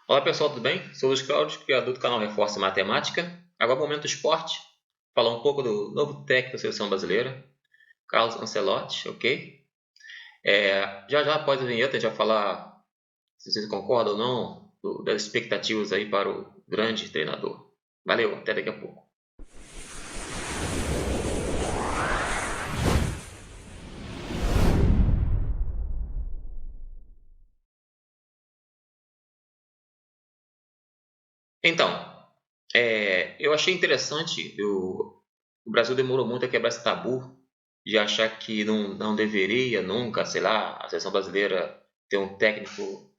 Olá pessoal, tudo bem? Sou o Luiz Cláudio, criador do canal Reforça Matemática. Agora momento do esporte, falar um pouco do novo técnico da seleção brasileira, Carlos Ancelotti, ok? Já após a vinheta a gente vai falar se vocês concordam ou não das expectativas aí para o grande treinador. Valeu, até daqui a pouco. Então, eu achei interessante, o Brasil demorou muito a quebrar esse tabu de achar que não deveria nunca, sei lá, a seleção brasileira ter um técnico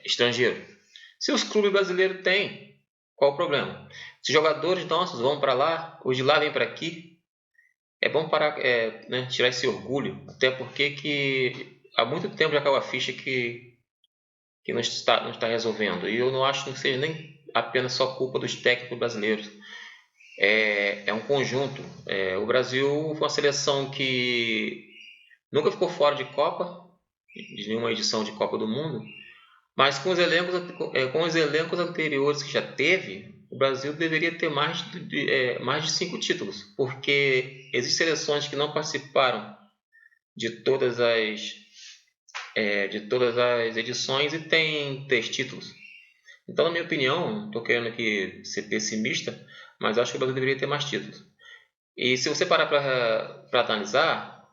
estrangeiro. Se os clubes brasileiros têm, qual o problema? Se jogadores nossos vão para lá, os de lá vêm para aqui, é bom parar, né, tirar esse orgulho, até porque que há muito tempo já caiu a ficha que não está resolvendo. E eu não acho que seja nem apenas só culpa dos técnicos brasileiros. É um conjunto. O Brasil foi uma seleção que nunca ficou fora de Copa, de nenhuma edição de Copa do Mundo, mas com os elencos anteriores que já teve, o Brasil deveria ter mais de 5 títulos, porque existem seleções que não participaram de todas as edições e têm 3 títulos. Então, na minha opinião, não estou querendo aqui ser pessimista, mas acho que o Brasil deveria ter mais títulos. E se você parar para analisar,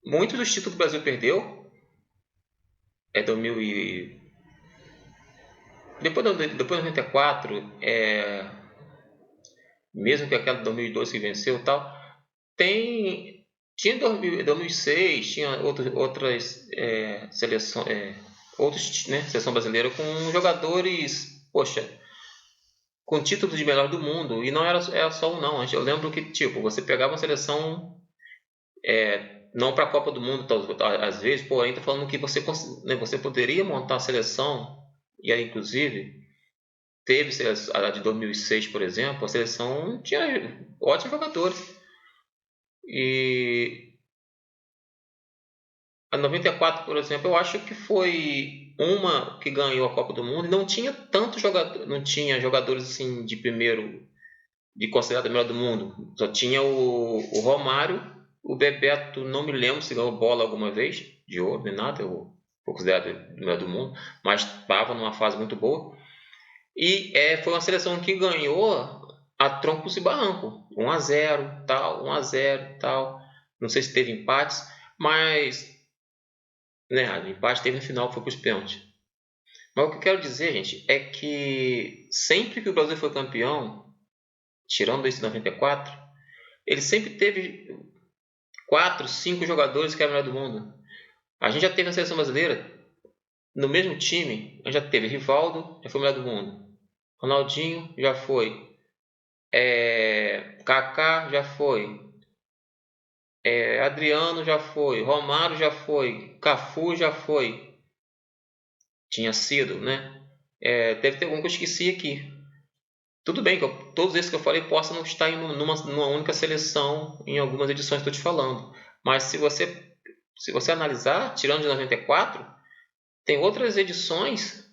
muitos dos títulos que o Brasil perdeu, 2000 depois de 94, mesmo que aquela de 2002 que venceu e tal, tinha 2006, tinha outras seleções, outros, né, seleção brasileira com jogadores, poxa, com títulos de melhor do mundo, e não era só um não. Eu lembro que tipo, você pegava uma seleção não para a Copa do Mundo, às vezes, porém, estou falando que você poderia montar a seleção, e aí, inclusive, teve a de 2006, por exemplo, a seleção tinha ótimos jogadores. E a 94, por exemplo, eu acho que foi uma que ganhou a Copa do Mundo e não tinha tantos jogadores, não tinha jogadores assim de primeiro, de considerado o melhor do mundo. Só tinha o Romário, o Bebeto, não me lembro se ganhou bola alguma vez, de ouro, nem nada, eu foi considerado o melhor do mundo, mas estava numa fase muito boa. E foi uma seleção que ganhou a troncos e barranco, 1-0, tal, 1-0, tal. Não sei se teve empates, mas né, o empate teve no final, foi para os pênaltis. Mas o que eu quero dizer, gente, é que sempre que o Brasil foi campeão, tirando esse 94, ele sempre teve 4, 5 jogadores que eram melhor do mundo. A gente já teve na seleção brasileira, no mesmo time, a gente já teve Rivaldo, já foi melhor do mundo. Ronaldinho já foi. Kaká já foi. Adriano já foi. Romário já foi. Cafu já foi. Tinha sido, né? Deve ter algum que eu esqueci aqui. Tudo bem que todos esses que eu falei possam não estar numa única seleção em algumas edições que estou te falando. Mas se você analisar, tirando de 94, tem outras edições,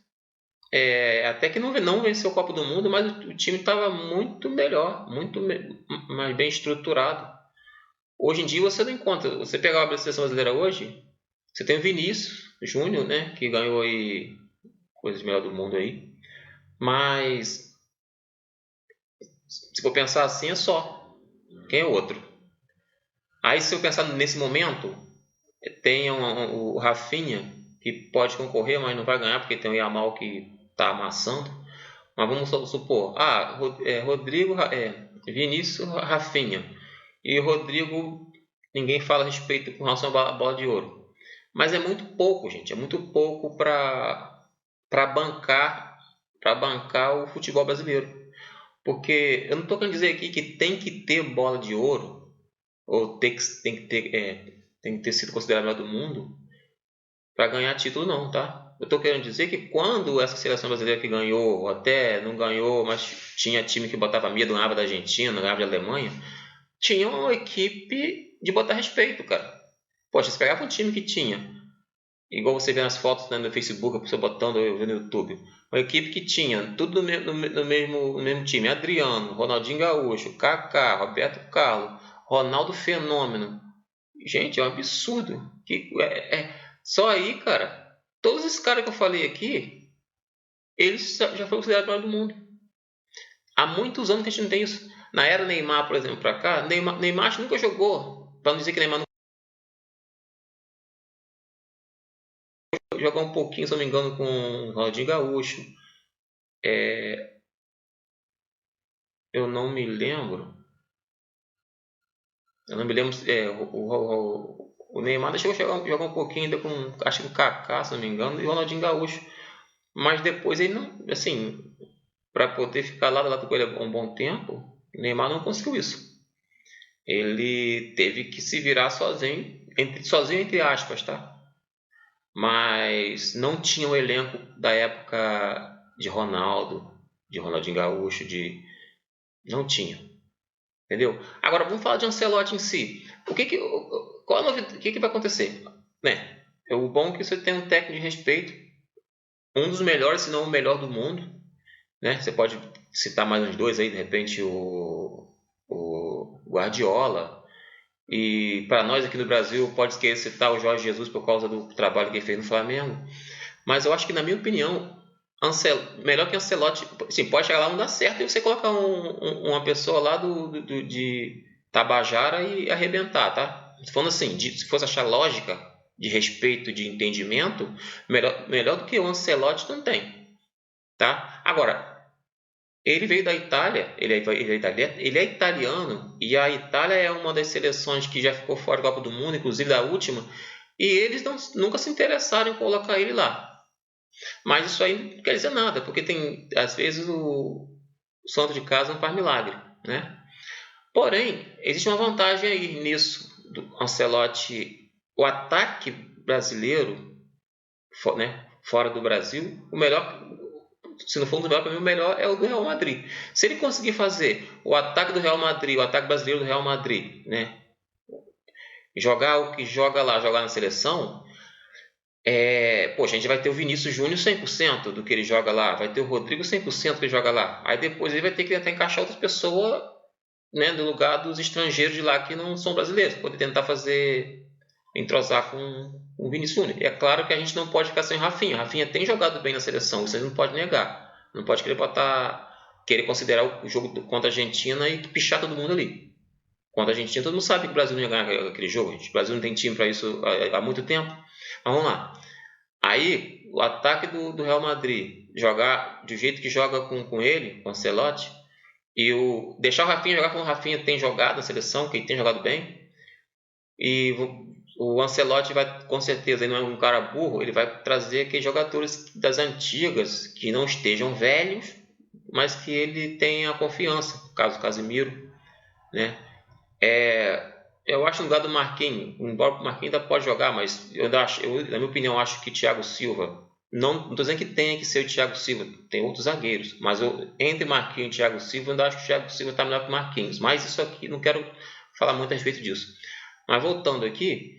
até que não venceu o Copa do Mundo, mas o time estava muito melhor, mais bem estruturado. Hoje em dia você não encontra. Você pegar a seleção brasileira hoje, você tem o Vinícius Júnior, né, que ganhou aí coisas melhor do mundo aí. Mas se for pensar assim, é só. Quem é o outro? Aí se eu pensar nesse momento, tem o Rafinha, que pode concorrer, mas não vai ganhar porque tem o Yamal que está amassando. Mas vamos supor, Rodrigo, Vinícius, Rafinha. E Rodrigo, ninguém fala a respeito com relação à bola de ouro. Mas é muito pouco, gente. É muito pouco para bancar o futebol brasileiro. Porque eu não estou querendo dizer aqui que tem que ter bola de ouro, ou tem que ter sido considerado melhor do mundo para ganhar título, não, tá? Eu estou querendo dizer que quando essa seleção brasileira que ganhou, ou até não ganhou, mas tinha time que botava medo, ganhava da Argentina, ganhava da Alemanha, tinha uma equipe de botar respeito, cara. Poxa, você pegava um time que tinha igual você vê nas fotos, né, no Facebook, a pessoa botando, eu vi no YouTube. Uma equipe que tinha tudo no mesmo time. Adriano, Ronaldinho Gaúcho, Kaká, Roberto Carlos, Ronaldo Fenômeno. Gente, é um absurdo. Só aí, cara, todos esses caras que eu falei aqui, eles já foram considerados o melhor do mundo. Há muitos anos que a gente não tem isso. Na era Neymar, por exemplo, pra cá, Neymar nunca jogou. Pra não dizer que Neymar não jogou um pouquinho, se não me engano, com o Ronaldinho Gaúcho. Eu não me lembro. Eu não me lembro. O Neymar chegou a jogar um pouquinho ainda com, acho que o Kaká, se não me engano, e o Ronaldinho Gaúcho. Mas depois ele não, assim, para poder ficar lado com ele um bom tempo, o Neymar não conseguiu isso. Ele teve que se virar sozinho, sozinho entre aspas, tá? Mas não tinha o elenco da época de Ronaldo, de Ronaldinho Gaúcho, não tinha, entendeu? Agora vamos falar de Ancelotti em si. Qual a novidade, o que vai acontecer, né? É o bom que você tem um técnico de respeito, um dos melhores, se não o melhor do mundo, né? Você pode citar mais uns dois aí, de repente o Guardiola. E para nós aqui no Brasil, pode querer citar o Jorge Jesus por causa do trabalho que ele fez no Flamengo. Mas eu acho que, na minha opinião, melhor que Ancelotti, sim, pode chegar lá não dá certo e você colocar uma pessoa lá de Tabajara e arrebentar, tá? Falando assim, se fosse achar lógica de respeito, de entendimento, melhor do que o Ancelotti não tem, tá? Agora, ele veio da Itália, ele é italiano e a Itália é uma das seleções que já ficou fora da Copa do Mundo, inclusive da última, e eles nunca se interessaram em colocar ele lá. Mas isso aí não quer dizer nada, porque às vezes o santo de casa não faz milagre, né? Porém, existe uma vantagem aí nisso do Ancelotti, o ataque brasileiro, né, fora do Brasil, o melhor, se não for o melhor, para mim o melhor é o do Real Madrid. Se ele conseguir fazer o ataque do Real Madrid, o ataque brasileiro do Real Madrid, né, jogar o que joga lá, jogar na seleção, poxa, a gente vai ter o Vinícius Júnior 100% do que ele joga lá, vai ter o Rodrigo 100% do que ele joga lá. Aí depois ele vai ter que tentar encaixar outras pessoas, né, no lugar dos estrangeiros de lá que não são brasileiros, poder tentar entrosar com o Vinícius Júnior. E é claro que a gente não pode ficar sem o Rafinha. O Rafinha tem jogado bem na seleção, isso a gente não pode negar. Não pode querer considerar o jogo contra a Argentina e pichar todo mundo ali. Contra a Argentina, todo mundo sabe que o Brasil não ia ganhar aquele jogo. O Brasil não tem time para isso há muito tempo. Mas vamos lá. Aí, o ataque do Real Madrid, jogar do jeito que joga com ele, com o Ancelotti, e deixar o Rafinha jogar como o Rafinha tem jogado na seleção, que ele tem jogado bem, e o Ancelotti vai, com certeza, ele não é um cara burro, ele vai trazer aqueles jogadores das antigas, que não estejam velhos, mas que ele tenha confiança, no caso do Casemiro, né? Eu acho no lugar do Marquinhos, embora o Marquinhos ainda pode jogar, mas na minha opinião, acho que Thiago Silva, não estou dizendo que tenha que ser o Thiago Silva, tem outros zagueiros, mas entre Marquinhos e Thiago Silva, eu ainda acho que o Thiago Silva está melhor que o Marquinhos, mas isso aqui, não quero falar muito a respeito disso. Mas voltando aqui,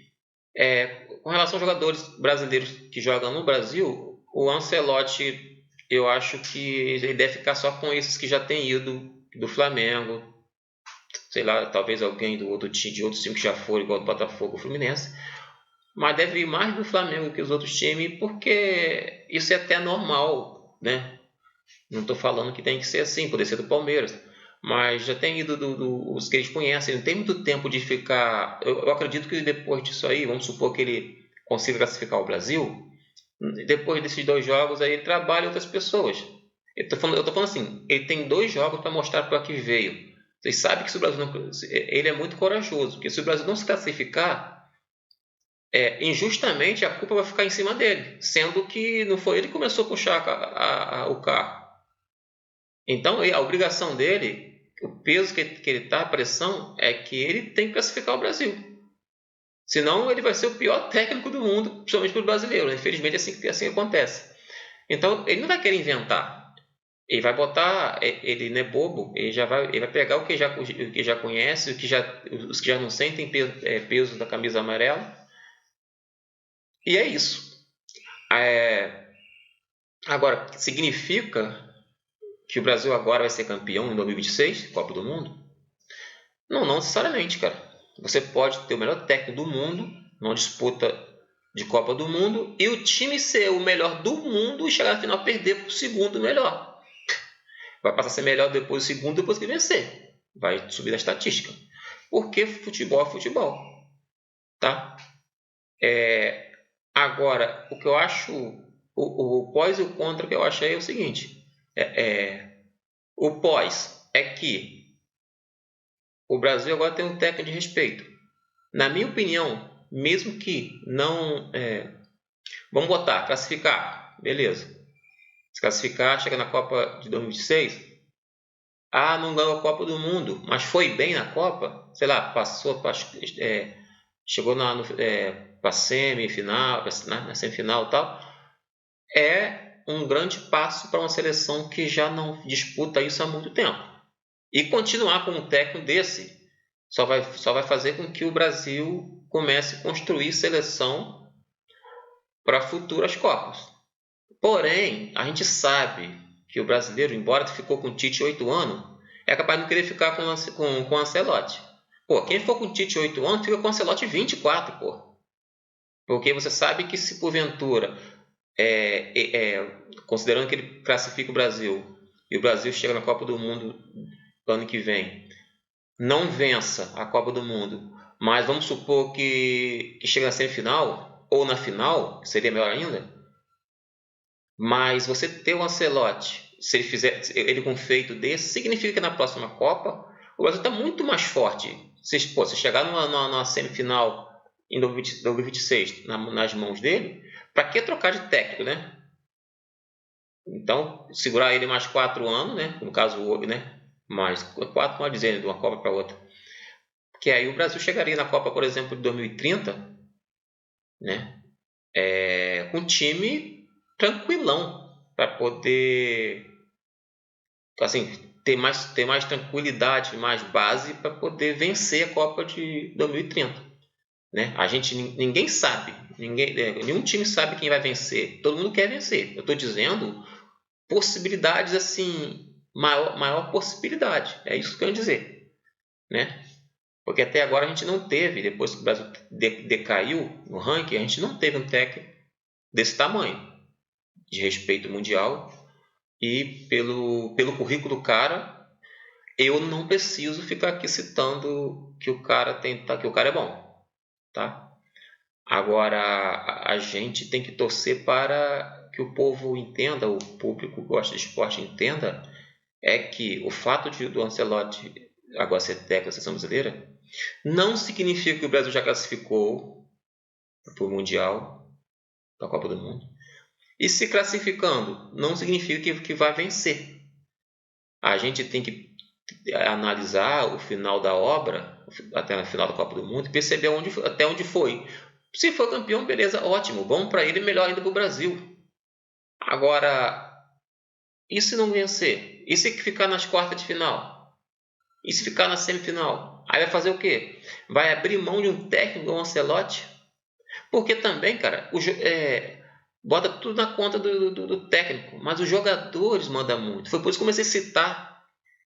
com relação aos jogadores brasileiros que jogam no Brasil, o Ancelotti, eu acho que ele deve ficar só com esses que já têm ido do Flamengo, sei lá, talvez alguém de outro time que já foram, igual do Botafogo ou Fluminense, mas deve ir mais do Flamengo que os outros times, porque isso é até normal, né? Não estou falando que tem que ser assim, poder ser do Palmeiras, mas já tem ido os que eles conhecem, não tem muito tempo de ficar. Eu acredito que depois disso aí, vamos supor que ele consiga classificar o Brasil, depois desses 2 jogos aí ele trabalha outras pessoas. Eu tô falando assim, ele tem 2 jogos para mostrar para que veio. Vocês sabem que se o Brasil não, ele é muito corajoso, porque se o Brasil não se classificar, injustamente a culpa vai ficar em cima dele, sendo que não foi ele que começou a puxar o carro. Então a obrigação dele, o peso que ele está, a pressão, é que ele tem que classificar o Brasil. Senão ele vai ser o pior técnico do mundo, principalmente para o brasileiro. Infelizmente assim acontece. Então ele não vai querer inventar. Ele vai botar, ele não é bobo, ele vai pegar o que já conhece, os que já não sentem peso da camisa amarela. E é isso. Agora, significa que o Brasil agora vai ser campeão em 2026, Copa do Mundo? Não necessariamente, cara. Você pode ter o melhor técnico do mundo numa disputa de Copa do Mundo e o time ser o melhor do mundo e chegar na final e perder para o segundo melhor. Vai passar a ser melhor depois do segundo, depois que vencer. Vai subir na estatística. Porque futebol é futebol. Tá? Agora, o que eu acho, o pós e o contra que eu achei é o seguinte. O pós é que o Brasil agora tem um técnico de respeito. Na minha opinião, mesmo que não... vamos botar, classificar. Beleza. Se classificar, chega na Copa de 2026. Não ganhou a Copa do Mundo, mas foi bem na Copa. Sei lá, passou para... chegou para semifinal, na semifinal e tal. É um grande passo para uma seleção que já não disputa isso há muito tempo. E continuar com um técnico desse só vai fazer com que o Brasil comece a construir seleção para futuras Copas. Porém, a gente sabe que o brasileiro, embora ficou com o Tite 8 anos, é capaz de não querer ficar com o Ancelotti. Pô, quem for com o Tite 8 anos, fica com o Ancelotti 24, pô. Porque você sabe que se porventura, considerando que ele classifica o Brasil, e o Brasil chega na Copa do Mundo ano que vem, não vença a Copa do Mundo, mas vamos supor que chega na semifinal, ou na final, que seria melhor ainda, mas você ter o Ancelotti, se ele fizer ele com um feito desse, significa que na próxima Copa o Brasil está muito mais forte. Se chegar numa semifinal em 2026 nas mãos dele, para que trocar de técnico, né? Então, segurar ele mais 4 anos, né? No caso o OB, né? Mais 4, pode dizer, de uma Copa para outra. Que aí o Brasil chegaria na Copa, por exemplo, de 2030, né? Com um time tranquilão para poder, assim, ter mais tranquilidade, mais base para poder vencer a Copa de 2030. Né? Ninguém sabe, nenhum time sabe quem vai vencer. Todo mundo quer vencer. Eu estou dizendo possibilidades assim, maior possibilidade. É isso que eu quero dizer, né? Porque até agora a gente não teve, depois que o Brasil decaiu no ranking, a gente não teve um técnico desse tamanho, de respeito mundial, e pelo currículo do cara, eu não preciso ficar aqui citando que o cara é bom, tá? Agora, a gente tem que torcer para que o povo entenda, o público que gosta de esporte entenda, é que o fato do Ancelotti agora ser técnico da seleção brasileira não significa que o Brasil já classificou para o Mundial, para a Copa do Mundo. E se classificando, não significa que vai vencer. A gente tem que analisar o final da obra, até o final da Copa do Mundo, e perceber até onde foi. Se for campeão, beleza, ótimo, bom para ele, melhor ainda para o Brasil. Agora, e se não vencer? E se ficar nas quartas de final? E se ficar na semifinal? Aí vai fazer o quê? Vai abrir mão de um técnico como o Ancelotti? Porque também, cara, bota tudo na conta do técnico, mas os jogadores mandam muito. Foi por isso que comecei a citar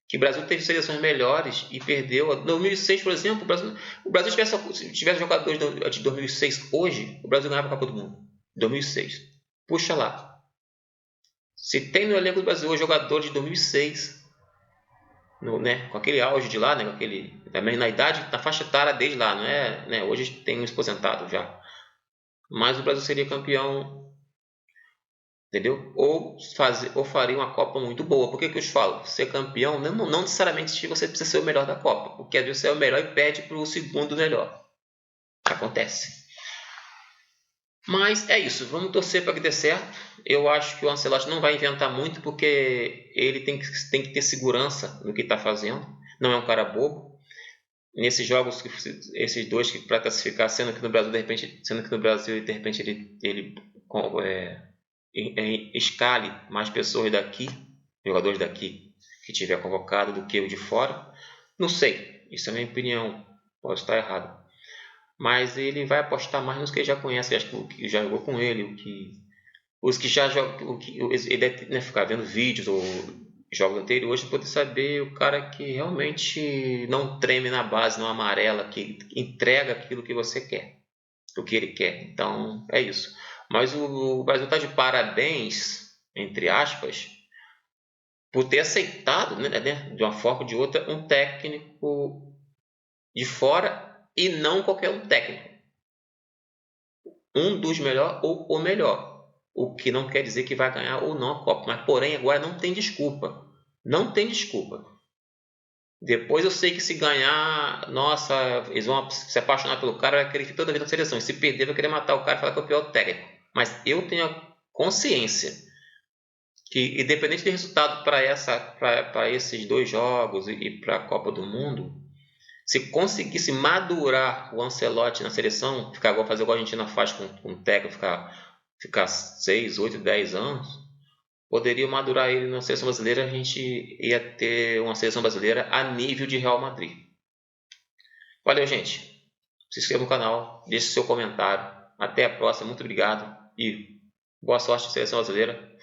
que o Brasil teve seleções melhores e perdeu. Em 2006, por exemplo, o Brasil se tivesse jogadores de 2006 hoje, o Brasil ganhava a Copa do Mundo. 2006. Puxa lá. Se tem no elenco do Brasil hoje jogadores de 2006, né, com aquele auge de lá, né, também na idade, na faixa etária desde lá, não é, né, hoje tem um aposentado já. Mas o Brasil seria campeão, entendeu? Ou faria uma Copa muito boa. Por que eu te falo? Ser campeão não necessariamente você precisa ser o melhor da Copa, porque às vezes você é o melhor e perde para o segundo melhor. Acontece. Mas é isso, vamos torcer para que dê certo. Eu acho que o Ancelotti não vai inventar muito, porque ele tem que ter segurança no que está fazendo. Não é um cara bobo. Nesses jogos, esses dois que para classificar, sendo que no Brasil de repente ele escale mais pessoas daqui, jogadores daqui que tiver convocado, do que o de fora. Não sei, isso é a minha opinião, posso estar errado. Mas ele vai apostar mais nos que ele já conhece, que já jogou com ele, os que já jogam, ele deve, né, ficar vendo vídeos ou jogos anteriores para poder saber o cara que realmente não treme na base, não amarela, que entrega aquilo que você quer, o que ele quer. Então é isso. Mas o Brasil está de parabéns, entre aspas, por ter aceitado, né, de uma forma ou de outra, um técnico de fora e não qualquer um técnico. Um dos melhores ou o melhor. O que não quer dizer que vai ganhar ou não a Copa. Mas, porém, agora não tem desculpa. Não tem desculpa. Depois eu sei que se ganhar, nossa, eles vão se apaixonar pelo cara, vai querer toda a vida na seleção. E se perder, vai querer matar o cara e falar que é o pior técnico. Mas eu tenho a consciência que, independente do resultado para esses dois jogos e para a Copa do Mundo, se conseguisse madurar o Ancelotti na seleção, fazer igual a Argentina faz com o técnico, ficar 6, 8, 10 anos, poderia madurar ele na seleção brasileira, a gente ia ter uma seleção brasileira a nível de Real Madrid. Valeu, gente. Se inscreva no canal, deixe seu comentário. Até a próxima, muito obrigado e boa sorte na seleção brasileira.